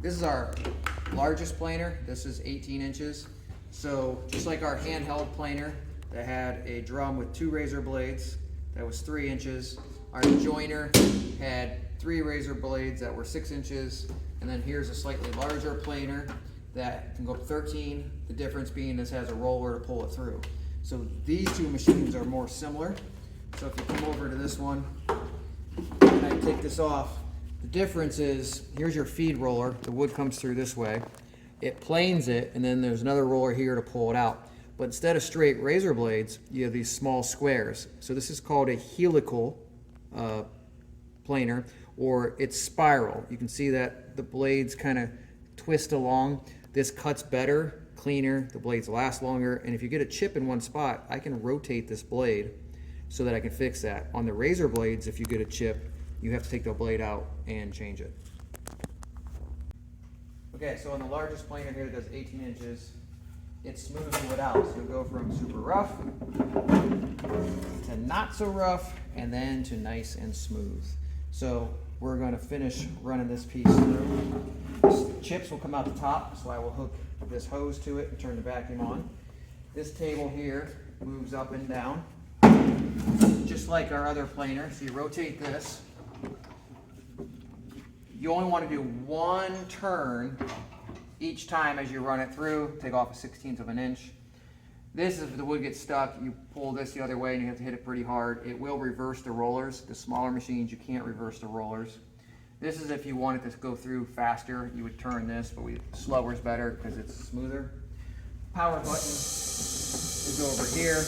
This is our largest planer. This is 18 inches. So just like our handheld planer that had a drum with 2 razor blades, that was 3 inches. Our joiner had 3 razor blades that were 6 inches. And then here's a slightly larger planer that can go up 13. The difference being this has a roller to pull it through. So these two machines are more similar. So if you come over to this one, and I take this off, the difference is, here's your feed roller. The wood comes through this way. It planes it, and then there's another roller here to pull it out. But instead of straight razor blades, you have these small squares. So this is called a helical planer, or it's spiral. You can see that the blades kind of twist along. This cuts better, cleaner, the blades last longer, and if you get a chip in one spot, I can rotate this blade so that I can fix that. On the razor blades, if you get a chip, you have to take the blade out and change it. Okay, so on the largest planer here that does 18 inches, it smooths the wood out. So you'll go from super rough to not so rough, and then to nice and smooth. So we're going to finish running this piece through. Chips will come out the top, so I will hook this hose to it and turn the vacuum on. This table here moves up and down, just like our other planer. So you rotate this. You only want to do one turn each time as you run it through. Take off a 1/16 of an inch. This is if the wood gets stuck, you pull this the other way and you have to hit it pretty hard. It will reverse the rollers. The smaller machines, you can't reverse the rollers. This is if you want it to go through faster, you would turn this, but slower is better because it's smoother. Power button is over here.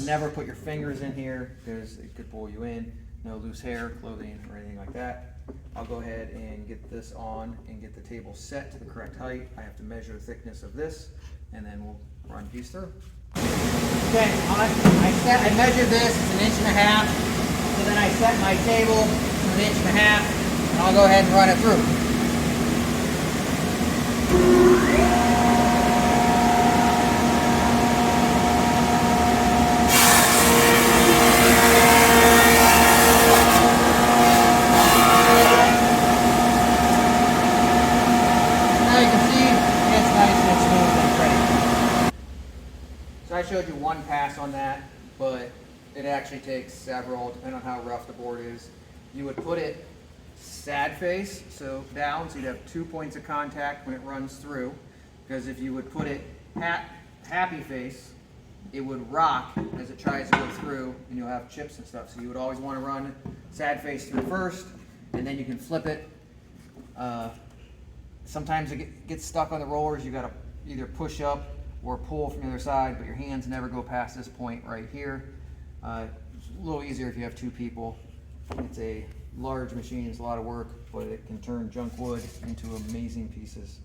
Never put your fingers in here because it could pull you in. No loose hair, clothing, or anything like that. I'll go ahead and get this on and get the table set to the correct height. I have to measure the thickness of this, and then we'll run the piece through. Okay, I measured this, it's 1.5 inches. So then I set my table to 1.5 inches, and I'll go ahead and run it through. So I showed you one pass on that, but it actually takes several, depending on how rough the board is. You would put it sad face, so down, so you'd have 2 points of contact when it runs through. Because if you would put it happy face, it would rock as it tries to go through, and you'll have chips and stuff. So you would always want to run sad face through first, and then you can flip it. Sometimes it gets stuck on the rollers. You got to either push up or pull from the other side, but your hands never go past this point right here. It's a little easier if you have 2 people. It's a large machine, it's a lot of work, but it can turn junk wood into amazing pieces.